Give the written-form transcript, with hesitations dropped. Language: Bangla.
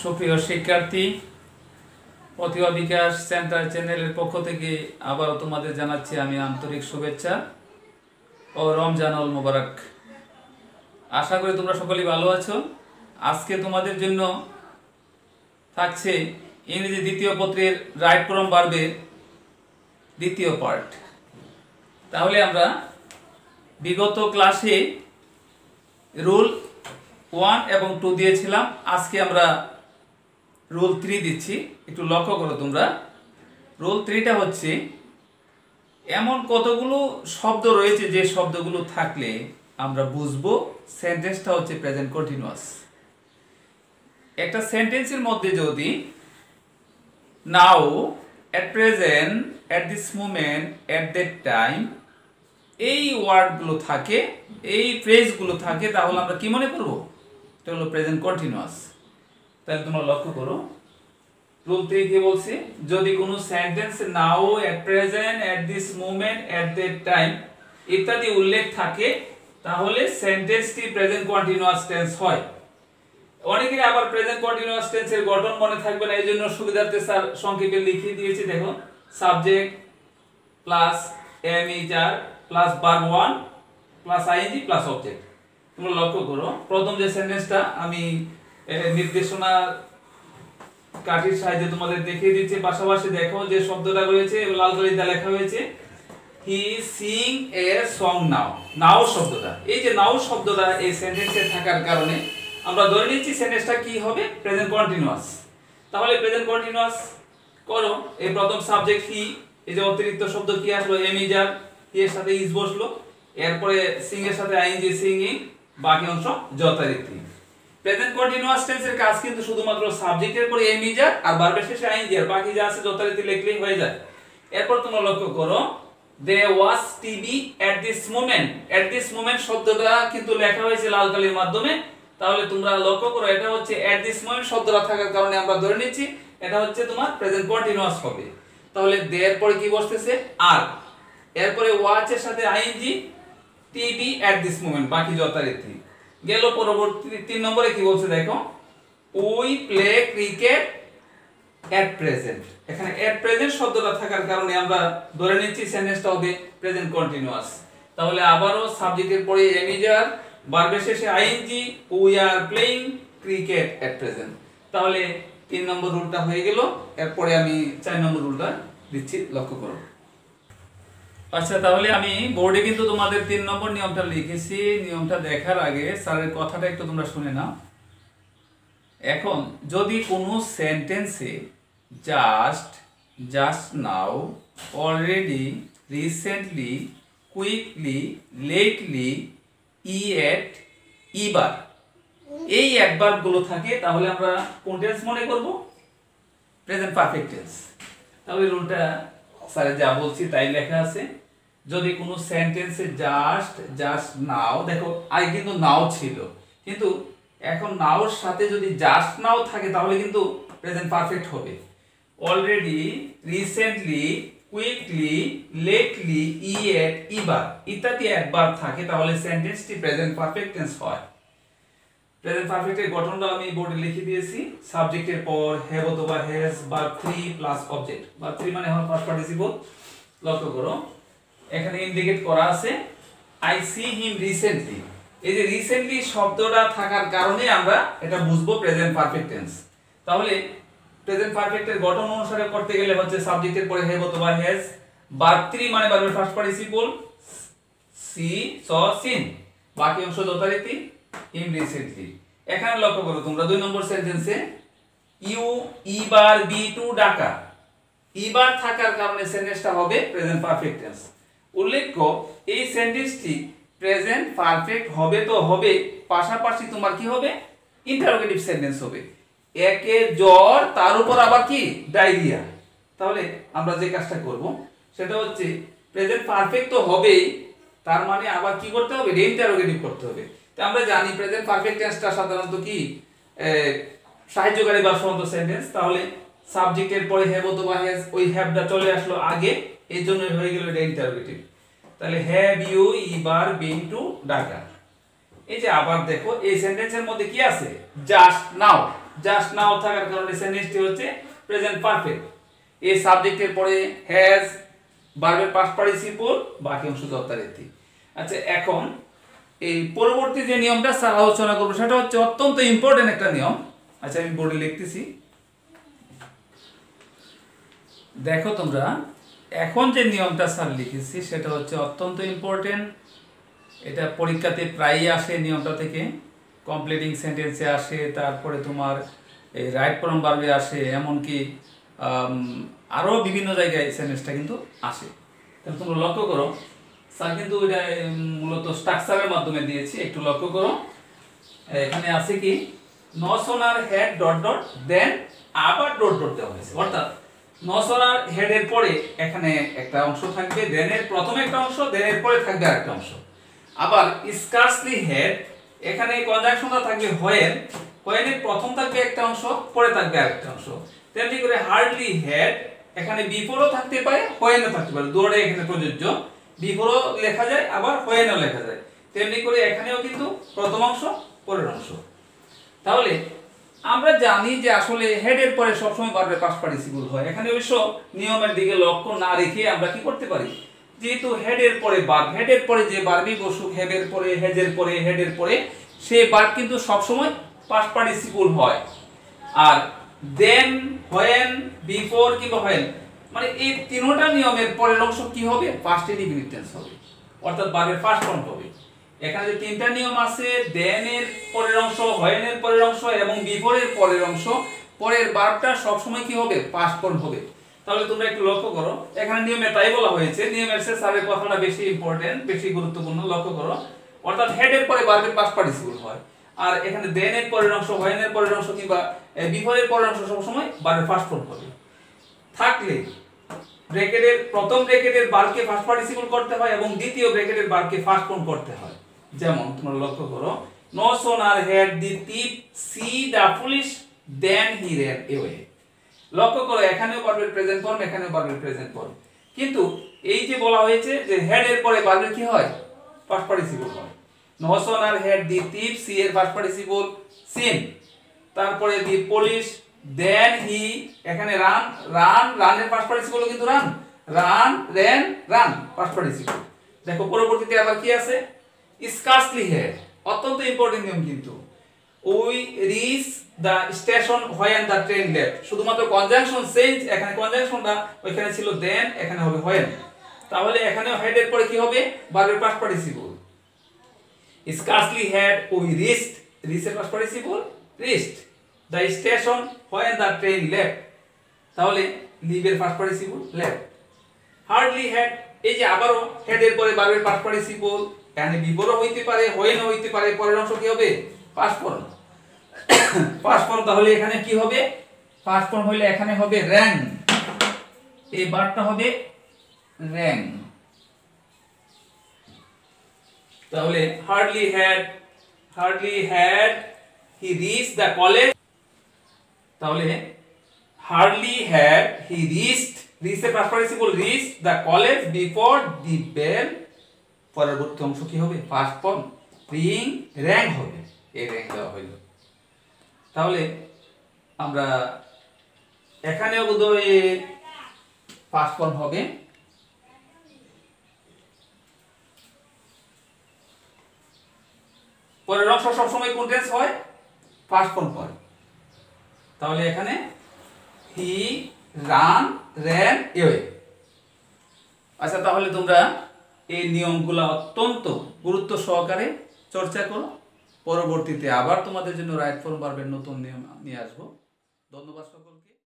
সুপ্রিয় শিক্ষার্থী, প্রতিভা বিকাশ সেন্টার চ্যানেলের পক্ষ থেকে আবারও তোমাদের জানাচ্ছি আমি আন্তরিক শুভেচ্ছা ও রমজানুল মোবারক। আশা করি তোমরা সকলেই ভালো আছো। আজকে তোমাদের জন্য থাকছে ইংরেজি দ্বিতীয় পত্রের রাইট ফ্রম ভার্বের দ্বিতীয় পার্ট। তাহলে আমরা বিগত ক্লাসে রুল 1 এবং 2 দিয়েছিলাম, আজকে আমরা রুল 3 দিচ্ছি। একটু লক্ষ্য করো তোমরা। রুল 3টা হচ্ছে এমন কতগুলো শব্দ রয়েছে যে শব্দগুলো থাকলে আমরা বুঝবো সেন্টেন্সটা হচ্ছে প্রেজেন্ট কন্টিনিউয়াস। একটা সেন্টেন্সের মধ্যে যদি now, at present, at this moment, at that time এই ওয়ার্ডগুলো থাকে, এই ফ্রেজগুলো থাকে, তাহলে আমরা কি মনে করবো? এটা হলো প্রেজেন্ট কন্টিনিউয়াস। তাহলে তোমরা লক্ষ্য করো রুল 3 কি বলছে, যদি কোনো sentence now, at present, at this moment, at that time ইত্যাদি উল্লেখ থাকে তাহলে সেন্টেন্সটি প্রেজেন্ট কন্টিনিউয়াস টেন্স হয়। অনেকের আবার প্রেজেন্ট কন্টিনিউয়াস টেন্সের গঠন মনে থাকবে না, এইজন্য সুবিধার্থে স্যার সংক্ষেপে লিখিয়ে দিয়েছি। দেখো, subject plus am is are plus verb 1 plus ING plus object. তোমরা লক্ষ্য করো প্রথম যে সেন্টেন্সটা আমি নির্দেশনা কাঠির সাহায্যে তোমাদের দেখিয়ে দিচ্ছি, পাশাপাশি দেখো যে শব্দটা রয়েছে লাল কালিতে লেখা হয়েছে হি সিং এ সং নাও। নাও শব্দটা, এই যে নাও শব্দটা এই সেন্টেন্সে থাকার কারণে আমরা ধরে নিচ্ছি সেন্টেন্সটা কি হবে? Present continuous. তাহলে প্রেজেন্ট কন্টিনিউয়াস করো, এই প্রথম সাবজেক্ট হি, এই যে অতিরিক্ত শব্দ কি আসলো? এমইজার, হি এর সাথে ইজ বসলো, এরপরে সিং এর সাথে আইএনজি সিঙ্গিং, বাকি অংশ যথারীতি। প্রেজেন্ট কন্টিনিউয়াস টেন্সের কাজ কিন্তু শুধুমাত্র সাবজেক্টের পরে এমইজার আর ভার্বের শেষে আইএনজি, আর বাকি যা আছে যথারীতি লিখলেই হয়ে যায়। এরপর তোমরা লক্ষ্য করো there was TV at this moment। at this moment শব্দটা কিন্তু লেখা হয়েছে লাল কালির মাধ্যমে। তাহলে তোমরা লক্ষ্য করো এটা হচ্ছে at this moment শব্দটা থাকার কারণে আমরা ধরে নিচ্ছি এটা হচ্ছে তোমার প্রেজেন্ট কন্টিনিউয়াস হবে। তাহলে there পরে কি বসতেছে? আর। এরপরে was এর সাথে ING, TV at this moment, বাকি যথারীতি গেল। পরবর্তী 3 নম্বরে কি বলছে দেখো, we play cricket at present। এখানে at present শব্দটা থাকার কারণে আমরা ধরে নিচ্ছি সেন্টেন্সটা হবে প্রেজেন্ট কন্টিনিউয়াস। তাহলে আবারো সাবজেক্টের পরে এমইজার, ভার্বের শেষে ING, we are playing cricket at present। তাহলে 3 নম্বর রুলটা হয়ে গেল। এরপরে আমি 4 নম্বর রুলটা দিচ্ছি, লক্ষ্য করো। আচ্ছা, তাহলে আমি বোর্ডে কিন্তু তোমাদের 3 নম্বর নিয়মটা লিখেছি। নিয়মটা দেখার আগে স্যারের কথাটা একটু তোমরা শুনে নাও। এখন যদি কোনো সেন্টেন্সে just, just now, already, recently, quickly, lately, yet, ever এই অ্যাডভার্বগুলো থাকে তাহলে আমরা কোন টেন্স মনে করব? Present perfect tense. তাহলে রুলটা স্যার যা বলছি তাই লেখা আছে। যদি কোনো সেন্টেন্সে জাস্ট, জাস্ট নাও, দেখো আগে কিন্তু নাও ছিল, কিন্তু এখন নাওর সাথে যদি জাস্ট নাও থাকে তাহলে কিন্তু প্রেজেন্ট পারফেক্ট হবে। Already, recently, quickly, lately, yet, ever ইত্যাদি অ্যাডভার্ব থাকে তাহলে সেন্টেন্সটি প্রেজেন্ট পারফেক্ট টেন্স হয়। প্রেজেন্ট পারফেক্টের গঠনটা আমি বোর্ডে লিখে দিয়েছি। সাবজেক্টের পর হ্যাভ অথবা has, verb 3 plus object. Verb 3 মানে হলো ফার্স্ট পার্টিসিপল। লক্ষ্য করো এখানে ইন্ডিকেট করা আছে আই সি হিম রিসেন্টলি। এই যে রিসেন্টলি শব্দটা থাকার কারণে আমরা এটা বুঝবো প্রেজেন্ট পারফেক্ট টেন্স। তাহলে প্রেজেন্ট পারফেক্টের গঠন অনুসারে করতে গেলে হচ্ছে সাবজেক্টের পরে হ্যাভ অথবা হ্যাজ, ভার্ব 3 মানে ভার্বের ফার্স্ট পার্টিসিপল, সি, স, সিন, বাকি অংশ যথারীতি হিম রিসেন্টলি। এখানে লক্ষ্য করো তোমরা 2 নম্বর সেন্টেন্সে ইউ ইবার বি টু ডাকা, ইবার থাকার কারণে সেন্টেন্সটা হবে প্রেজেন্ট পারফেক্ট টেন্স। উল্লেখ্য এই সেন্টেন্সটি প্রেজেন্ট পারফেক্ট হবে তো হবে, পাশাপাশি তোমার কি হবে? ইন্টারোগেটিভ সেন্টেন্স হবে। একে জ্বর, তার উপর আবার কি? ডায়রিয়া। তাহলে আমরা যে কাজটা করব সেটা হচ্ছে প্রেজেন্ট পারফেক্ট তো হবেই, তার মানে আবার কি করতে হবে? ইন্টারোগেটিভ করতে হবে। তো আমরা জানি প্রেজেন্ট পারফেক্ট টেন্সটা সাধারণত কি সাহায্যকারী বা সহায়ক সেন্টেন্স। তাহলে সাবজেক্টের পরে হ্যাভ অথবা হ্যাজ, ওই হ্যাভটা চলে আসলো আগে, এই জন্য হয়ে গেল এটা ইন্টারোগেটিভ। তাহলে have you ever been to Dhaka. এই যে আবার দেখো এই সেন্টেন্সের মধ্যে কি আছে? Just now. জাস্ট নাও থাকার কারণে সেন্টেন্সটি হচ্ছে প্রেজেন্ট পারফেক্ট। এই সাবজেক্টের পরে হ্যাজ ভার্বের পাস্ট পার্টিসিপল, বাকি অংশ যথারীতি। আচ্ছা, এখন এই পরবর্তী যে নিয়মটা স্যার আলোচনা করবো সেটা হচ্ছে অত্যন্ত ইম্পর্টেন্ট একটা নিয়ম। আচ্ছা, আমি বোর্ডে লিখতেছি, দেখো তোমরা। এখন যে নিয়মটা স্যার লিখেছি সেটা হচ্ছে অত্যন্ত ইম্পর্টেন্ট। এটা পরীক্ষাতে প্রায়ই আসে, নিয়মটা থেকে কমপ্লিটিং সেন্টেন্সে আসে, তারপরে তোমার এই রাইট ফর্ম ভার্বে আসে, এমনকি আরও বিভিন্ন জায়গায় সেন্টেন্সটা কিন্তু আসে। তাহলে তোমরা লক্ষ্য করো, স্যার কিন্তু এটা মূলত স্ট্রাকচারের মাধ্যমে দিয়েছি, একটু লক্ষ্য করো। এখানে আছে কি, নসোনার হেড ডট ডট দেন আবার ডট ডট দেওয়া হয়েছে, অর্থাৎ নসোনার হেডের পরে এখানে একটা অংশ থাকবে, দেনের প্রথমে একটা অংশ, দেনের পরে থাকবে আরেকটা অংশ। আবার স্কার্সলি হেড, এখানে কনজাংশনটা থাকবে হোয়েন, হোয়েনের প্রথম থাকবে একটা অংশ, পরে থাকবে আরেকটা অংশ। তেমনি করে হার্ডলি হেড, এখানে বিফোরও থাকতে পারে, হোয়েনও থাকতে পারে, দুটোই এখানে প্রযোজ্য। বিফোরও লেখা যায়, আবার হোয়েনও লেখা যায়। তেমনি করে এখানেও কিন্তু প্রথম অংশ, পরের অংশ। তাহলে আমরা জানি যে আসলে হেডের পরে সবসময় ভার্বের পাস্ট পার্টিসিপল হয়। এখানে অবশ্য নিয়মের দিকে লক্ষ্য না রেখে আমরা কি করতে পারি, যেহেতু হেডের পরে ভার্ব, হেডের পরে যে ভার্বই বসুক, হেডের পরে, হেজের পরে, হেডের পরে, সেই ভার্ব কিন্তু সবসময় পাস্ট পার্টিসিপল হয়। আর দেন, হোয়েন, বিফোর কিংবা হোয়েন, মানে এই তিনটা নিয়মের পরের অংশ কি হবে, পাস্ট ইনডিফিনিট টেন্স হবে, অর্থাৎ ভার্বের ফার্স্ট ফর্ম হবে। এখানে যে তিনটা নিয়ম আছে, দেন এর পরের অংশ, হোয়েন এর পরের অংশ এবং বিফোর এর পরের অংশ, পরের ভার্বটা সব সময় কি হবে, পাস্ট ফর্ম হবে। তাহলে তোমরা একটু লক্ষ্য করো, এখানে নিয়মে তাই বলা হয়েছে, নিয়মের চেয়ে স্যারের কথাটা বেশি ইম্পর্টেন্ট, বেশি গুরুত্বপূর্ণ। লক্ষ্য করো, অর্থাৎ হেড এর পরে ভার্বের পাস্ট পার্টিসিপল হয়, আর এখানে দেন এর পরের অংশ, হোয়েন এর পরের অংশ কিংবা বিফোর এর পরের অংশ সব সময় ভার্বের ফার্স্ট ফর্ম হবে। থাকলে ব্র্যাকেটের প্রথম ব্র্যাকেটের ভার্বকে ফার্স্ট পার্টিসিপল করতে হয় এবং দ্বিতীয় ব্র্যাকেটের ভার্বকে ফার্স্ট ফর্ম করতে হয়। যেমন তোমরা লক্ষ্য করো, no sooner had the thief see the foolish then he ran away। লক্ষ্য করো, এখানেও ভার্বের প্রেজেন্ট ফর্ম, এখানেও ভার্বের প্রেজেন্ট ফর্ম, কিন্তু এই যে বলা হয়েছে যে হেড এর পরে ভার্বের কি হয়, ফার্স্ট পার্টিসিপল হয়। No sooner had the thief, see এর ফার্স্ট পার্টিসিপল seen, তারপরে দি পুলিশ, দেন হি, এখানে রান, রানের ফার্স্ট পার্টিসিপল কিন্তু রান, রান ফার্স্ট পার্টিসিপল। দেখো পরবর্তীতে আবার কি আছে, স্কার্সলি হেড, অত্যন্ত ইম্পর্টেন্ট নিয়ম কিন্তু। We reach the station when the train left, শুধুমাত্র কনজাংশন চেঞ্জ, এখানে কনজাংশনটা ওইখানে ছিল দেন, এখানে হবে হোয়েন। তাহলে এখানে হেড এর পরে কি হবে, ভার্বের past participle. Scarcely had we reached, reach এর past participle reached, the station when the train left, তাহলে লিভ এর first participle left. Hardly had, এই যে আবারও হেড এর পরে ভার্বের পাস্ট পার্টিসিপল, এখানে বিফোরও হইতে পারে, হোয়েনও হইতে পারে, পরের অংশ কি হবে, পাস্ট ফর্ম, পাস্ট ফর্ম। তাহলে এখানে কি হবে, পাস্ট ফর্ম হইলে এখানে হবে র্যাং, এই ভার্বটা হবে র্যাং। তাহলে hardly had he reach the college, তাহলে hardly had he reached, reach এর past participle reach the college before the bell, পরবর্তী অংশ কি হবে, পাস্ট ফর্ম রিং, র্যাং হবে, এই র্যাং দেওয়া হইল। তাহলে আমরা এখানেও বোধহয় পাস্ট ফর্ম হবে, পরের অংশ সবসময় কোন টেন্স হয়, ফার্স্ট ফর্ম হয়। তাহলে এখানে হি রান, র্যান এওয়ে। আচ্ছা, তাহলে তোমরা এই নিয়মগুলো অত্যন্ত গুরুত্ব সহকারে চর্চা করো। পরবর্তীতে আবার তোমাদের জন্য রাইট ফর্ম ভার্বের নতুন নিয়ম নিয়ে আসবো। ধন্যবাদ সকল।